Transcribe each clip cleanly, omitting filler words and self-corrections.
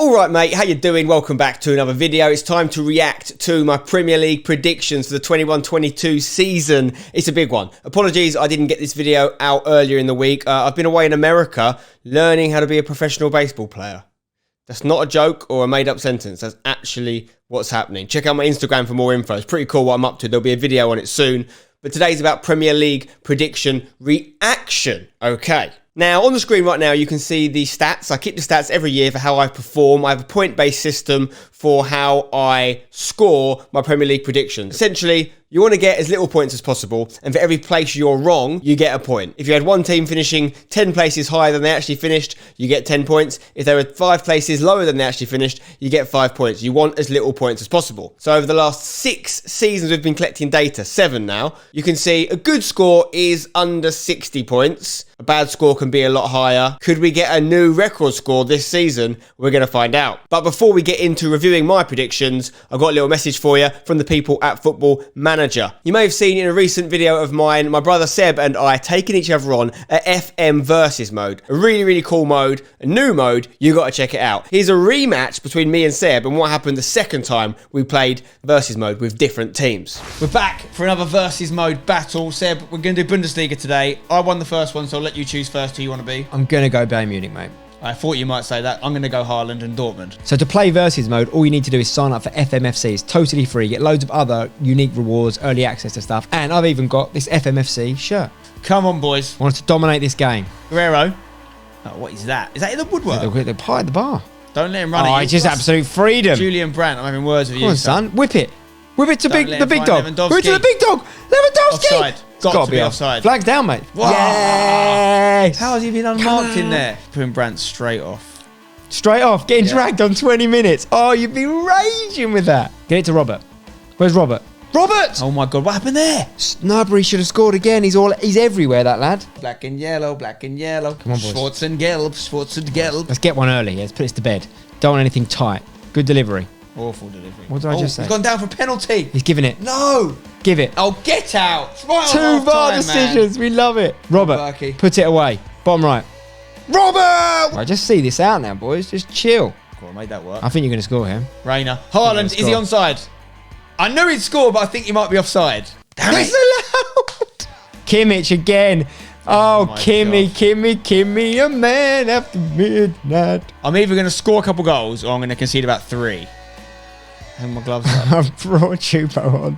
Alright mate, how you doing? Welcome back to another video. It's time to react to my Premier League predictions for the 21-22 season. It's a big one. Apologies I didn't get this video out earlier in the week. I've been away in America learning how to be a professional baseball player. That's not a joke or a made up sentence. That's actually what's happening. Check out my Instagram for more info. It's pretty cool what I'm up to. There'll be a video on it soon. But today's about Premier League prediction reaction. Okay. Now, on the screen right now, you can see the stats. I keep the stats every year for how I perform. I have a point-based system for how I score my Premier League predictions. Essentially, you want to get as little points as possible, and for every place you're wrong, you get a point. If you had one team finishing 10 places higher than they actually finished, you get 10 points. If they were 5 places lower than they actually finished, you get 5 points. You want as little points as possible. So over the last 6 seasons, we've been collecting data, 7 now. You can see a good score is under 60 points. A bad score can be a lot higher. Could we get a new record score this season? We're going to find out. But before we get into reviewing my predictions, I've got a little message for you from the people at Football Manager. You may have seen in a recent video of mine, my brother Seb and I taking each other on a FM versus mode. A really, really cool mode, a new mode. You got to check it out. Here's a rematch between me and Seb and what happened the second time we played versus mode with different teams. We're back for another versus mode battle. Seb, we're going to do Bundesliga today. I won the first one, so I'll let you choose first who you want to be. I'm going to go Bayern Munich, mate. I thought you might say that. I'm going to go Haaland and Dortmund. So to play versus mode, all you need to do is sign up for FMFC. It's totally free. Get loads of other unique rewards, early access to stuff. And I've even got this FMFC shirt. Come on, boys. I want to dominate this game. Guerrero. Oh, what is that? Is that in the woodwork? The pie at the bar. Don't let him run it. Oh, it's just absolute freedom. Julian Brandt, I'm having words with you. Come on, son. Whip it. Whip it to the big dog. Whip it to the big dog. Lewandowski. Offside. Got to be offside. Flags down, mate. Wow. Yes. How has he been unmarked in there? Putting Brandt straight off. Straight off. Getting dragged on 20 minutes. Oh, you've been raging with that. Get it to Robert. Where's Robert? Robert! Oh my God, what happened there? Snubbery should have scored again. He's everywhere, that lad. Black and yellow, black and yellow. Come on, boys. Schwarz and gelb, Schwarz and gelb. Let's get one early. Let's put this to bed. Don't want anything tight. Good delivery. Awful delivery. What did I just say? He's gone down for a penalty. He's giving it. No! Give it. Oh, get out! It's right 2 VAR decisions. Man. We love it. Robert, put it away. Bottom right. Robert! Right, just see this out now, boys. Just chill. Cool, I made that work. I think you're going to score him. Rayner. Haaland, is he onside? I knew he'd score, but I think he might be offside. Damn it. Allowed. Kimmich again. Oh, Kimmy, a man after midnight. I'm either going to score a couple goals or I'm going to concede about 3. And my gloves up. I've brought Chupo on.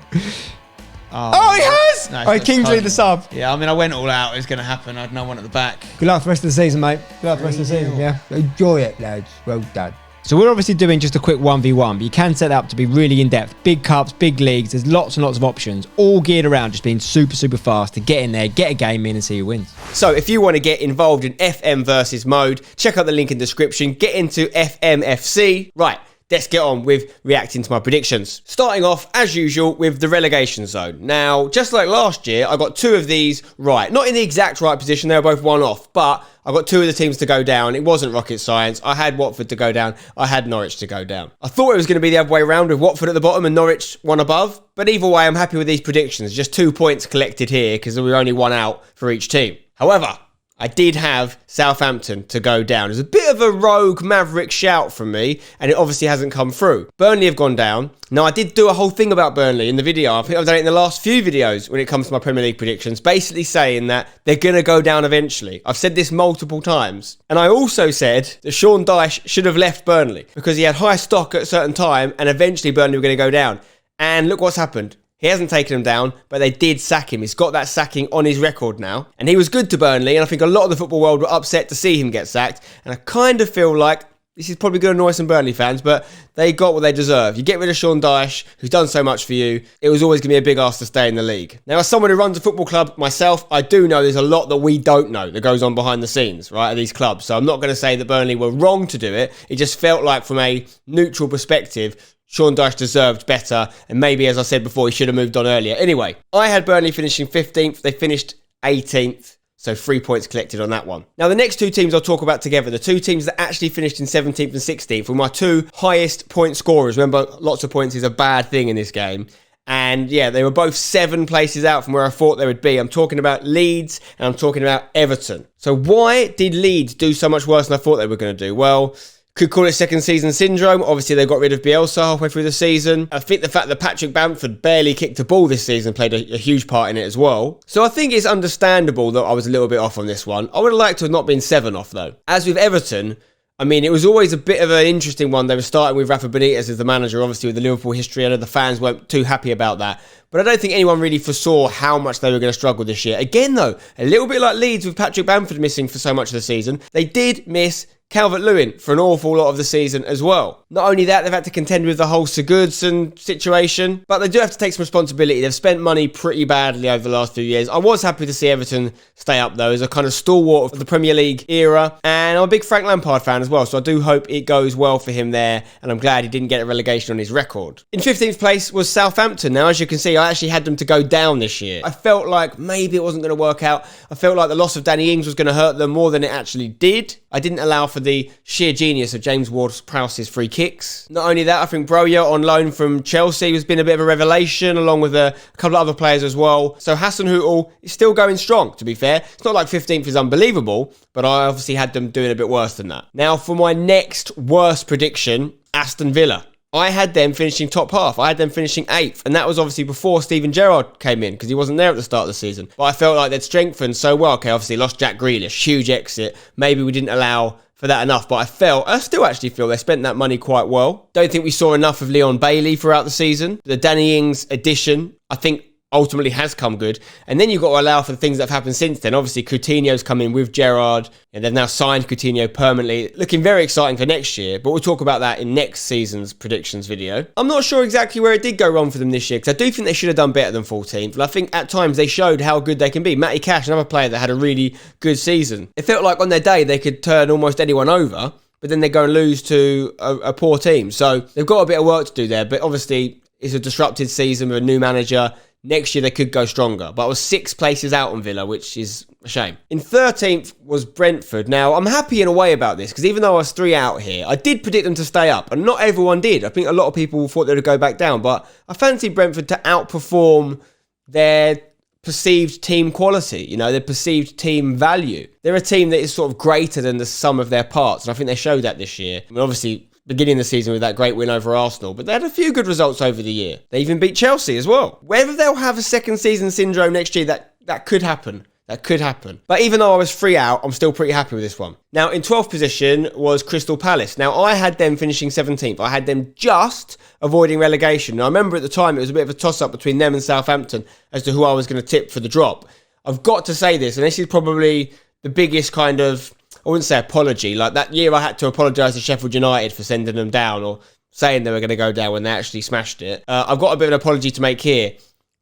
Oh, he has! No, Kingsley the sub. Yeah, I mean, I went all out. It's going to happen. I had no one at the back. Good luck for the rest of the season, mate. Good luck for the rest of the season, yeah. Enjoy it, lads. Well done. So we're obviously doing just a quick 1v1, but you can set it up to be really in-depth. Big cups, big leagues. There's lots and lots of options, all geared around just being super, super fast to get in there, get a game in and see who wins. So if you want to get involved in FM versus mode, check out the link in the description. Get into FMFC. Right. Let's get on with reacting to my predictions. Starting off, as usual, with the relegation zone. Now, just like last year, I got 2 of these right. Not in the exact right position, they were both one off, but I got 2 of the teams to go down. It wasn't rocket science. I had Watford to go down. I had Norwich to go down. I thought it was going to be the other way around with Watford at the bottom and Norwich one above. But either way, I'm happy with these predictions. Just 2 points collected here because we were only 1 out for each team. However, I did have Southampton to go down. It was a bit of a rogue maverick shout from me, and it obviously hasn't come through. Burnley have gone down. Now, I did do a whole thing about Burnley in the video. I think I've done it in the last few videos when it comes to my Premier League predictions, basically saying that they're going to go down eventually. I've said this multiple times. And I also said that Sean Dyche should have left Burnley because he had high stock at a certain time, and eventually Burnley were going to go down. And look what's happened. He hasn't taken him down, but they did sack him. He's got that sacking on his record now. And he was good to Burnley, and I think a lot of the football world were upset to see him get sacked. And I kind of feel like this is probably going to annoy some Burnley fans, but they got what they deserve. You get rid of Sean Dyche, who's done so much for you. It was always going to be a big ask to stay in the league. Now, as someone who runs a football club myself, I do know there's a lot that we don't know that goes on behind the scenes, right, at these clubs. So I'm not going to say that Burnley were wrong to do it. It just felt like, from a neutral perspective, Sean Dyche deserved better, and maybe, as I said before, he should have moved on earlier. Anyway, I had Burnley finishing 15th. They finished 18th, so 3 points collected on that one. Now, the next 2 teams I'll talk about together, the 2 teams that actually finished in 17th and 16th, were my 2 highest point scorers. Remember, lots of points is a bad thing in this game. And yeah, they were both 7 places out from where I thought they would be. I'm talking about Leeds and I'm talking about Everton. So why did Leeds do so much worse than I thought they were going to do? Well, Could call it second season syndrome. Obviously, they got rid of Bielsa halfway through the season. I think the fact that Patrick Bamford barely kicked a ball this season played a huge part in it as well. So I think it's understandable that I was a little bit off on this one. I would have liked to have not been 7 off though. As with Everton, I mean, it was always a bit of an interesting one. They were starting with Rafa Benitez as the manager, obviously with the Liverpool history. I know the fans weren't too happy about that. But I don't think anyone really foresaw how much they were going to struggle this year. Again, though, a little bit like Leeds with Patrick Bamford missing for so much of the season. They did miss Calvert-Lewin for an awful lot of the season as well. Not only that, they've had to contend with the whole Sigurdsson situation, but they do have to take some responsibility. They've spent money pretty badly over the last few years. I was happy to see Everton stay up though, as a kind of stalwart of the Premier League era, and I'm a big Frank Lampard fan as well, so I do hope it goes well for him there, and I'm glad he didn't get a relegation on his record. In 15th place was Southampton. Now, as you can see, I actually had them to go down this year. I felt like maybe it wasn't going to work out. I felt like the loss of Danny Ings was going to hurt them more than it actually did. I didn't allow for the sheer genius of James Ward-Prowse's free kicks. Not only that, I think Broja on loan from Chelsea has been a bit of a revelation, along with a couple of other players as well. So Hasenhüttl is still going strong, to be fair. It's not like 15th is unbelievable, but I obviously had them doing a bit worse than that. Now, for my next worst prediction, Aston Villa. I had them finishing top half. I had them finishing 8th. And that was obviously before Steven Gerrard came in, because he wasn't there at the start of the season. But I felt like they'd strengthened so well. Okay, obviously lost Jack Grealish. Huge exit. Maybe we didn't allow for that enough. But I still actually feel they spent that money quite well. Don't think we saw enough of Leon Bailey throughout the season. The Danny Ings addition, I think, ultimately has come good. And then you've got to allow for the things that have happened since then. Obviously, Coutinho's come in with Gerrard, and they've now signed Coutinho permanently. Looking very exciting for next year, but we'll talk about that in next season's predictions video. I'm not sure exactly where it did go wrong for them this year, because I do think they should have done better than 14th. And I think at times they showed how good they can be. Matty Cash, another player that had a really good season. It felt like on their day they could turn almost anyone over, but then they go and lose to a poor team. So they've got a bit of work to do there, but obviously it's a disrupted season with a new manager. Next year, they could go stronger. But I was 6 places out on Villa, which is a shame. In 13th was Brentford. Now, I'm happy in a way about this, because even though I was 3 out here, I did predict them to stay up. And not everyone did. I think a lot of people thought they would go back down. But I fancy Brentford to outperform their perceived team quality, their perceived team value. They're a team that is sort of greater than the sum of their parts. And I think they showed that this year. I mean, obviously, beginning the season with that great win over Arsenal, but they had a few good results over the year. They even beat Chelsea as well. Whether they'll have a second season syndrome next year, that could happen. That could happen. But even though I was 3 out, I'm still pretty happy with this one. Now, in 12th position was Crystal Palace. Now, I had them finishing 17th. I had them just avoiding relegation. Now, I remember at the time it was a bit of a toss-up between them and Southampton as to who I was going to tip for the drop. I've got to say this, and this is probably the biggest kind of, I wouldn't say apology. Like that year I had to apologise to Sheffield United for sending them down or saying they were going to go down when they actually smashed it. I've got a bit of an apology to make here.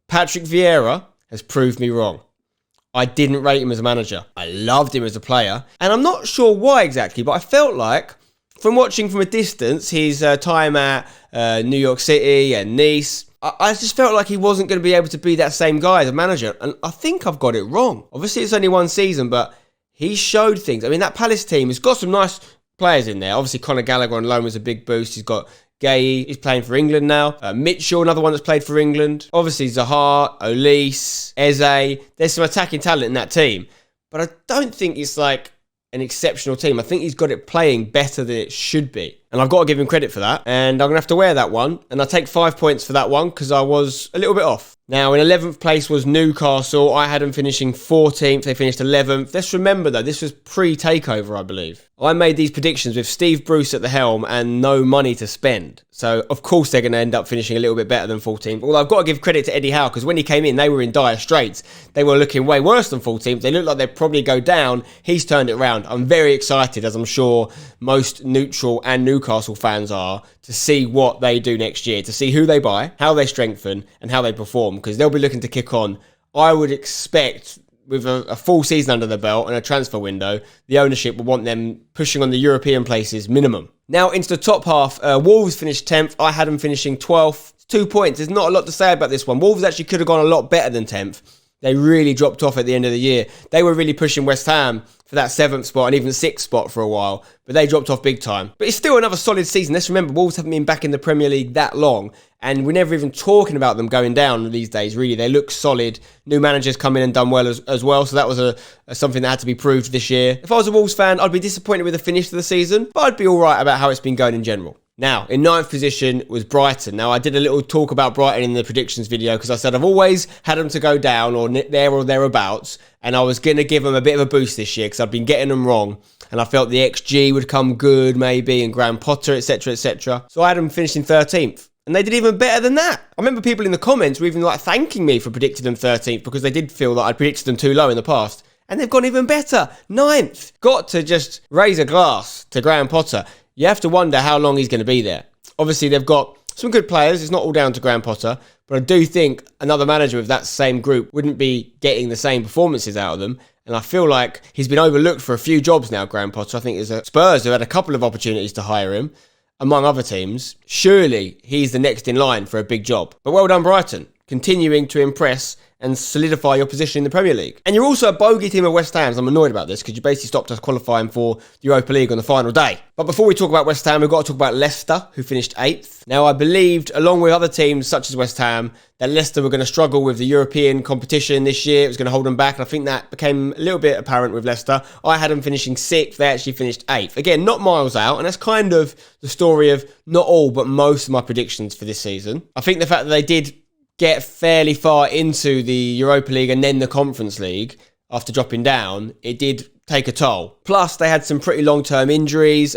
Patrick Vieira has proved me wrong. I didn't rate him as a manager. I loved him as a player. And I'm not sure why exactly, but I felt like, from watching from a distance, his time at New York City and Nice, I just felt like he wasn't going to be able to be that same guy as a manager. And I think I've got it wrong. Obviously, it's only one season, but he showed things. I mean, that Palace team has got some nice players in there. Obviously, Conor Gallagher on loan was a big boost. He's got Gay, he's playing for England now. Mitchell, another one that's played for England. Obviously, Zaha, Olise, Eze. There's some attacking talent in that team. But I don't think it's like an exceptional team. I think he's got it playing better than it should be. And I've got to give him credit for that. And I'm going to have to wear that one. And I'll take 5 points for that one because I was a little bit off. Now, in 11th place was Newcastle. I had them finishing 14th. They finished 11th. Let's remember, though, this was pre-takeover, I believe. I made these predictions with Steve Bruce at the helm and no money to spend. So, of course, they're going to end up finishing a little bit better than 14th. Although I've got to give credit to Eddie Howe because when he came in, they were in dire straits. They were looking way worse than 14th. They looked like they'd probably go down. He's turned it around. I'm very excited, as I'm sure most neutral and Newcastle fans are, to see what they do next year, to see who they buy, how they strengthen, and how they perform, because they'll be looking to kick on. I would expect, with a full season under their belt and a transfer window, the ownership will want them pushing on the European places minimum. Now into the top half, Wolves finished 10th. I had them finishing 12th. 2 points. There's not a lot to say about this one. Wolves actually could have gone a lot better than 10th. They really dropped off at the end of the year. They were really pushing West Ham for that 7th spot and even 6th spot for a while, but they dropped off big time. But it's still another solid season. Let's remember, Wolves haven't been back in the Premier League that long, and we're never even talking about them going down these days, really. They look solid. New managers come in and done well as well, so that was something that had to be proved this year. If I was a Wolves fan, I'd be disappointed with the finish of the season, but I'd be all right about how it's been going in general. Now, in 9th position was Brighton. Now, I did a little talk about Brighton in the predictions video because I said I've always had them to go down or there or thereabouts, and I was going to give them a bit of a boost this year because I've been getting them wrong, and I felt the XG would come good maybe, and Graham Potter, etc., etc. So I had them finishing 13th. And they did even better than that. I remember people in the comments were even like thanking me for predicting them 13th because they did feel that I'd predicted them too low in the past. And they've gone even better. 9th. Got to just raise a glass to Graham Potter. You have to wonder how long he's going to be there. Obviously, they've got some good players. It's not all down to Graham Potter. But I do think another manager of that same group wouldn't be getting the same performances out of them. And I feel like he's been overlooked for a few jobs now, Graham Potter. I think there's Spurs who had a couple of opportunities to hire him, among other teams. Surely he's the next in line for a big job. But well done, Brighton. Continuing to impress and solidify your position in the Premier League. And you're also a bogey team of West Ham. I'm annoyed about this because you basically stopped us qualifying for the Europa League on the final day. But before we talk about West Ham, we've got to talk about Leicester, who finished 8th. Now, I believed, along with other teams such as West Ham, that Leicester were going to struggle with the European competition this year. It was going to hold them back. And I think that became a little bit apparent with Leicester. I had them finishing 6th. They actually finished 8th. Again, not miles out. And that's kind of the story of not all, but most of my predictions for this season. I think the fact that they did get fairly far into the Europa League and then the Conference League after dropping down, it did take a toll. Plus, they had some pretty long-term injuries,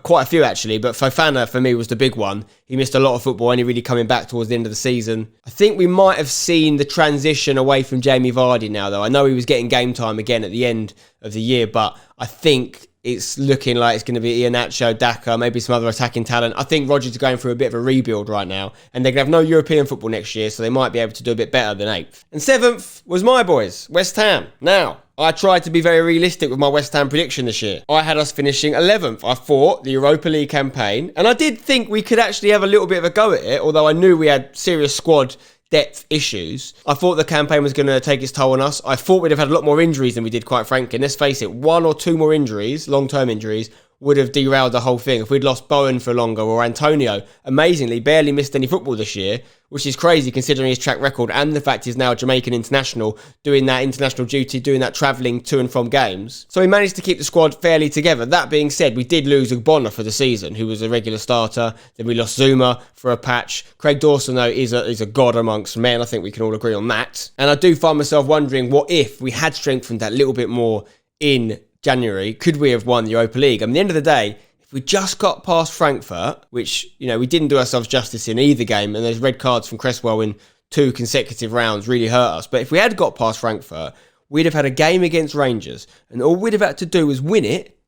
quite a few actually, but Fofana for me was the big one. He missed a lot of football, only really coming back towards the end of the season. I think we might have seen the transition away from Jamie Vardy now, though. I know he was getting game time again at the end of the year, but I think it's looking like it's going to be Iheanacho, Daka, maybe some other attacking talent. I think Rodgers is going through a bit of a rebuild right now, and they're going to have no European football next year, so they might be able to do a bit better than 8th. And 7th was my boys, West Ham. Now, I tried to be very realistic with my West Ham prediction this year. I had us finishing 11th. I thought the Europa League campaign, and I did think we could actually have a little bit of a go at it, although I knew we had serious squad depth issues. I thought the campaign was going to take its toll on us. I thought we'd have had a lot more injuries than we did, quite frankly. And let's face it, 1 or 2 more injuries, long-term injuries, would have derailed the whole thing. If we'd lost Bowen for longer, or Antonio, amazingly, barely missed any football this year, which is crazy considering his track record and the fact he's now a Jamaican international, doing that international duty, doing that travelling to and from games. So he managed to keep the squad fairly together. That being said, we did lose Ogbonna for the season, who was a regular starter. Then we lost Zuma for a patch. Craig Dawson, though, is a god amongst men. I think we can all agree on that. And I do find myself wondering, what if we had strengthened that little bit more in January? Could we have won the Europa League? I mean, at the end of the day, if we just got past Frankfurt, which, you know, we didn't do ourselves justice in either game, and those red cards from Cresswell in 2 consecutive rounds really hurt us. But if we had got past Frankfurt, we'd have had a game against Rangers, and all we'd have had to do was win it,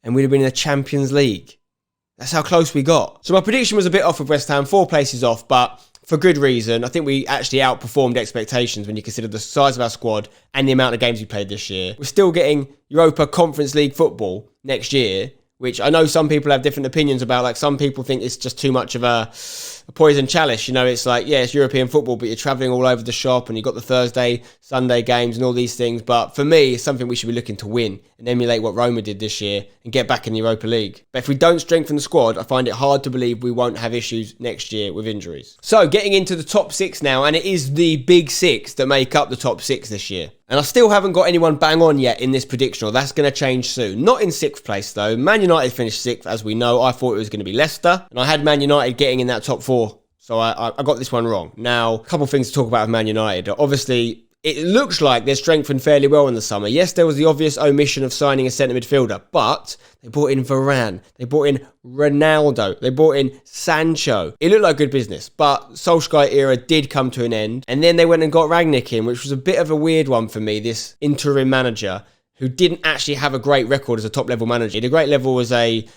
and we'd have been in the Champions League. That's how close we got. So my prediction was a bit off with West Ham, 4 places off, but for good reason. I think we actually outperformed expectations when you consider the size of our squad and the amount of games we played this year. We're still getting Europa Conference League football next year, which I know some people have different opinions about. Like, some people think it's just too much of a poison chalice. You know, it's like, yeah, it's European football, but you're travelling all over the shop and you've got the Thursday, Sunday games and all these things. But for me, it's something we should be looking to win and emulate what Roma did this year and get back in the Europa League. But if we don't strengthen the squad, I find it hard to believe we won't have issues next year with injuries. So getting into the top 6 now, and it is the big 6 that make up the top 6 this year. And I still haven't got anyone bang on yet in this prediction, or that's going to change soon. Not in 6th place, though. Man United finished 6th, as we know. I thought it was going to be Leicester, and I had Man United getting in that top 4. So I got this one wrong. Now, a couple of things to talk about with Man United. Obviously, it looks like they're strengthened fairly well in the summer. Yes, there was the obvious omission of signing a centre midfielder, but they brought in Varane, they brought in Ronaldo, they brought in Sancho. It looked like good business, but Solskjaer era did come to an end. And then they went and got Rangnick in, which was a bit of a weird one for me, this interim manager who didn't actually have a great record as a top-level manager. He had a great level as a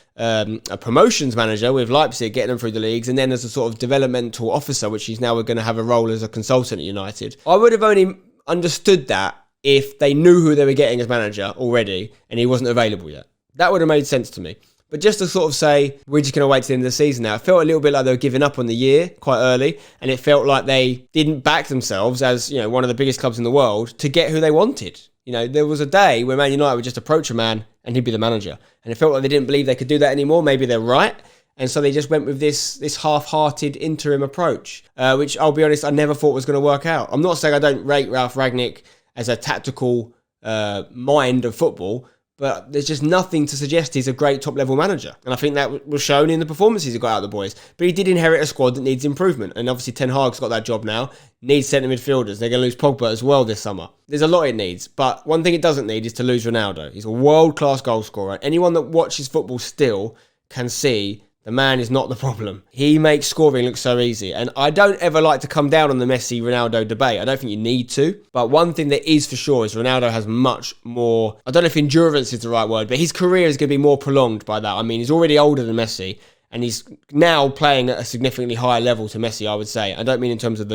promotions manager with Leipzig, getting them through the leagues, and then as a sort of developmental officer, which he's now going to have a role as a consultant at United. I would have only understood that if they knew who they were getting as manager already and he wasn't available yet. That would have made sense to me. But just to sort of say, we're just going to wait till the end of the season now, it felt a little bit like they were giving up on the year quite early, and it felt like they didn't back themselves as, one of the biggest clubs in the world to get who they wanted. There was a day where Man United would just approach a man and he'd be the manager. And it felt like they didn't believe they could do that anymore. Maybe they're right. And so they just went with this half-hearted interim approach, which I'll be honest, I never thought was going to work out. I'm not saying I don't rate Ralf Rangnick as a tactical mind of football, but there's just nothing to suggest he's a great top-level manager. And I think that was shown in the performances he got out of the boys. But he did inherit a squad that needs improvement. And obviously Ten Hag's got that job now. Needs centre midfielders. They're going to lose Pogba as well this summer. There's a lot it needs. But one thing it doesn't need is to lose Ronaldo. He's a world-class goal scorer. Anyone that watches football still can see the man is not the problem. He makes scoring look so easy. And I don't ever like to come down on the Messi-Ronaldo debate. I don't think you need to. But one thing that is for sure is Ronaldo has much more, I don't know if endurance is the right word, but his career is going to be more prolonged by that. I mean, he's already older than Messi. And he's now playing at a significantly higher level to Messi, I would say. I don't mean in terms of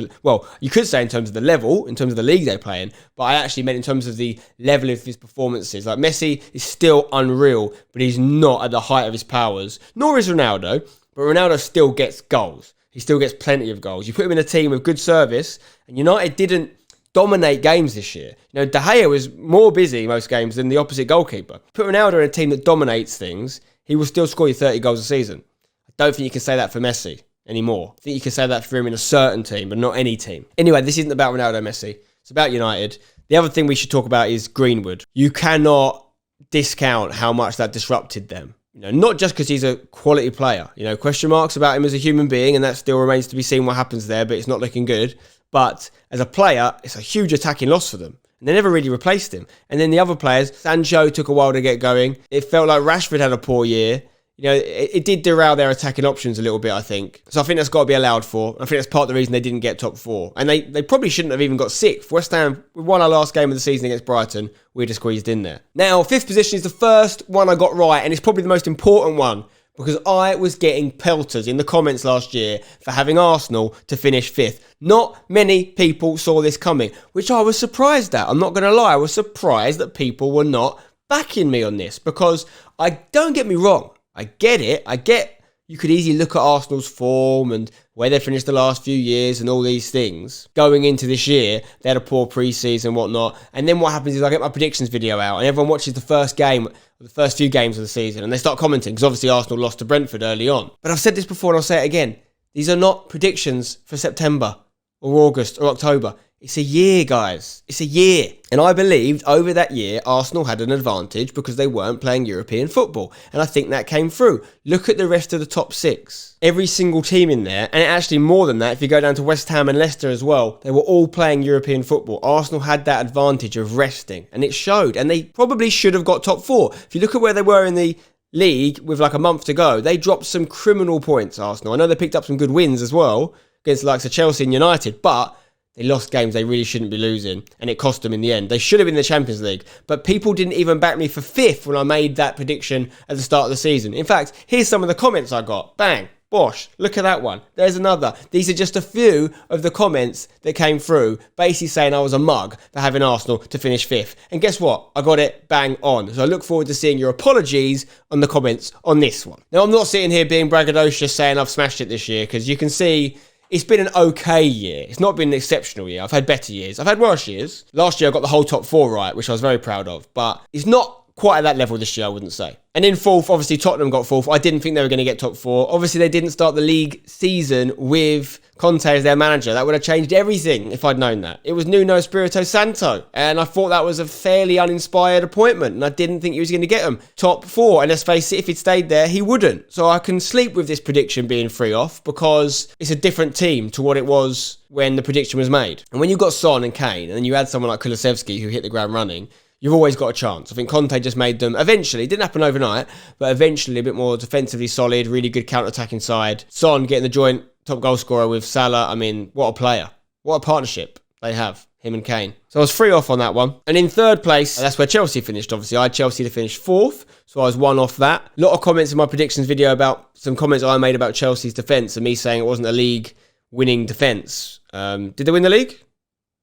you could say in terms of the level, in terms of the league they play in, but I actually meant in terms of the level of his performances. Like, Messi is still unreal, but he's not at the height of his powers, nor is Ronaldo, but Ronaldo still gets goals. He still gets plenty of goals. You put him in a team with good service, and United didn't dominate games this year. De Gea was more busy most games than the opposite goalkeeper. Put Ronaldo in a team that dominates things, he will still score you 30 goals a season. Don't think you can say that for Messi anymore. I think you can say that for him in a certain team, but not any team. Anyway, this isn't about Ronaldo Messi. It's about United. The other thing we should talk about is Greenwood. You cannot discount how much that disrupted them. Not just because he's a quality player. Question marks about him as a human being, and that still remains to be seen what happens there, but it's not looking good. But as a player, it's a huge attacking loss for them. And they never really replaced him. And then the other players, Sancho took a while to get going. It felt like Rashford had a poor year. It did derail their attacking options a little bit, I think. So I think that's got to be allowed for. I think that's part of the reason they didn't get top four. And they probably shouldn't have even got sixth. West Ham, we won our last game of the season against Brighton. We're just squeezed in there. Now, fifth position is the first one I got right, and it's probably the most important one, because I was getting pelters in the comments last year for having Arsenal to finish fifth. Not many people saw this coming, which I was surprised at. I'm not going to lie. I was surprised that people were not backing me on this, because don't get me wrong. I get it. I get you could easily look at Arsenal's form and where they finished the last few years and all these things. Going into this year, they had a poor pre-season and whatnot. And then what happens is I get my predictions video out and everyone watches the first game, the first few games of the season, and they start commenting because obviously Arsenal lost to Brentford early on. But I've said this before and I'll say it again. These are not predictions for September or August or October. It's a year, guys. It's a year. And I believed over that year, Arsenal had an advantage because they weren't playing European football. And I think that came through. Look at the rest of the top six. Every single team in there, and actually more than that, if you go down to West Ham and Leicester as well, they were all playing European football. Arsenal had that advantage of resting, and it showed. And they probably should have got top four. If you look at where they were in the league with like a month to go, they dropped some criminal points, Arsenal. I know they picked up some good wins as well against the likes of Chelsea and United, but they lost games they really shouldn't be losing, and it cost them in the end. They should have been in the Champions League, but people didn't even back me for fifth when I made that prediction at the start of the season. In fact, here's some of the comments I got. Bang, bosh, look at that one. There's another. These are just a few of the comments that came through, basically saying I was a mug for having Arsenal to finish fifth. And guess what? I got it bang on. So I look forward to seeing your apologies on the comments on this one. Now, I'm not sitting here being braggadocious saying I've smashed it this year, because you can see it's been an okay year. It's not been an exceptional year. I've had better years. I've had worse years. Last year I got the whole top four right, which I was very proud of. But it's not quite at that level this year, I wouldn't say. And in fourth, obviously Tottenham got fourth. I didn't think they were going to get top four. Obviously they didn't start the league season with Conte as their manager. That would have changed everything if I'd known that. It was Nuno Espirito Santo, and I thought that was a fairly uninspired appointment, and I didn't think he was going to get them top four. And let's face it, if he'd stayed there, he wouldn't. So I can sleep with this prediction being 3 off, because it's a different team to what it was when the prediction was made. And when you've got Son and Kane, and then you had someone like Kulusevski who hit the ground running, you've always got a chance. I think Conte just made them, eventually, it didn't happen overnight, but eventually a bit more defensively solid, really good counter-attacking side. Son getting the joint top goal scorer with Salah. I mean, what a player. What a partnership they have, him and Kane. So I was 3 off on that one. And in third place, that's where Chelsea finished, obviously. I had Chelsea to finish 4th, so I was 1 off that. A lot of comments in my predictions video about some comments I made about Chelsea's defence and me saying it wasn't a league-winning defence. Did they win the league?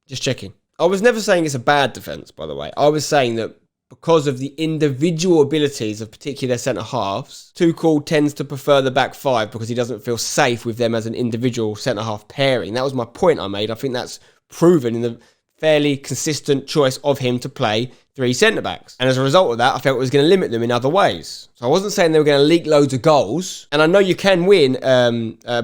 Just checking. I was never saying it's a bad defence, by the way. I was saying that because of the individual abilities of particular centre-halves, Tuchel tends to prefer the back five because he doesn't feel safe with them as an individual centre-half pairing. That was my point I made. I think that's proven in the fairly consistent choice of him to play three centre-backs. And as a result of that, I felt it was going to limit them in other ways. So I wasn't saying they were going to leak loads of goals. And I know you can win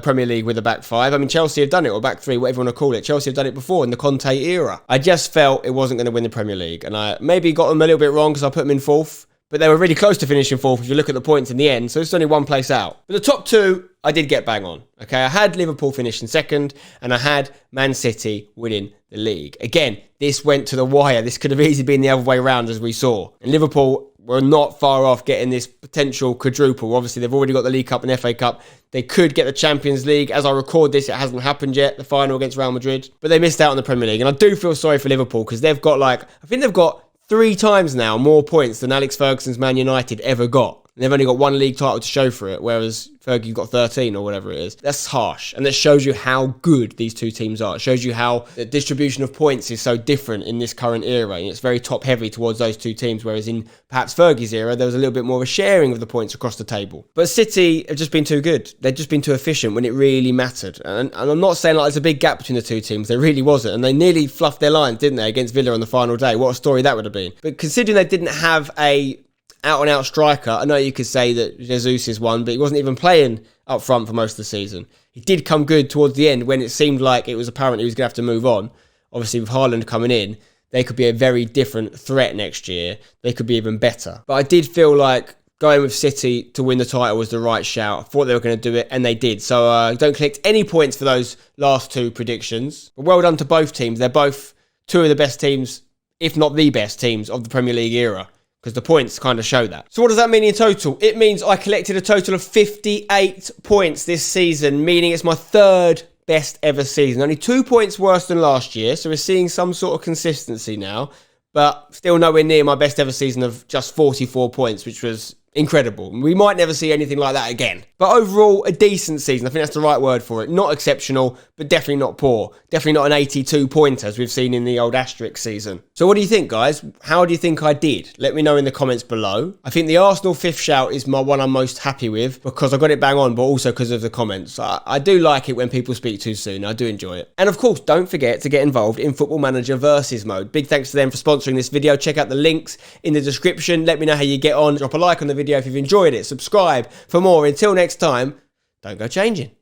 Premier League with a back five. I mean, Chelsea have done it, or back three, whatever you want to call it. Chelsea have done it before in the Conte era. I just felt it wasn't going to win the Premier League. And I maybe got them a little bit wrong because I put them in fourth. But they were really close to finishing fourth if you look at the points in the end. So it's only one place out. But the top two, I did get bang on. Okay, I had Liverpool finishing second, and I had Man City winning the league. Again, this went to the wire. This could have easily been the other way around, as we saw. And Liverpool were not far off getting this potential quadruple. Obviously, they've already got the League Cup and FA Cup. They could get the Champions League. As I record this, it hasn't happened yet, the final against Real Madrid. But they missed out on the Premier League. And I do feel sorry for Liverpool because they've got I think they've got 3 times now more points than Alex Ferguson's Man United ever got. And they've only got 1 league title to show for it, whereas Fergie got 13 or whatever it is. That's harsh. And that shows you how good these two teams are. It shows you how the distribution of points is so different in this current era. And it's very top heavy towards those two teams, whereas in perhaps Fergie's era, there was a little bit more of a sharing of the points across the table. But City have just been too good. They've just been too efficient when it really mattered. And I'm not saying there's a big gap between the two teams. There really wasn't. And they nearly fluffed their lines, didn't they, against Villa on the final day. What a story that would have been. But considering they didn't have a out-and-out striker, I know you could say that Jesus is one, but he wasn't even playing up front for most of the season. He did come good towards the end when it seemed like it was apparent he was going to have to move on. Obviously, with Haaland coming in, they could be a very different threat next year. They could be even better. But I did feel like going with City to win the title was the right shout. I thought they were going to do it, and they did. So don't collect any points for those last 2 predictions. But well done to both teams. They're both 2 of the best teams, if not the best teams, of the Premier League era, because the points kind of show that. So what does that mean in total? It means I collected a total of 58 points this season, meaning it's my 3rd best ever season. Only 2 points worse than last year, so we're seeing some sort of consistency now, but still nowhere near my best ever season of just 44 points, which was incredible. We might never see anything like that again. But overall, a decent season. I think that's the right word for it. Not exceptional, but definitely not poor. Definitely not an 82 pointer as we've seen in the old asterisk season. So what do you think, guys? How do you think I did? Let me know in the comments below. I think the Arsenal 5th shout is my one I'm most happy with because I got it bang on, but also because of the comments. I do like it when people speak too soon. I do enjoy it. And of course, don't forget to get involved in Football Manager Versus Mode. Big thanks to them for sponsoring this video. Check out the links in the description. Let me know how you get on. Drop a like on the video if you've enjoyed it. Subscribe for more. Until next time, don't go changing.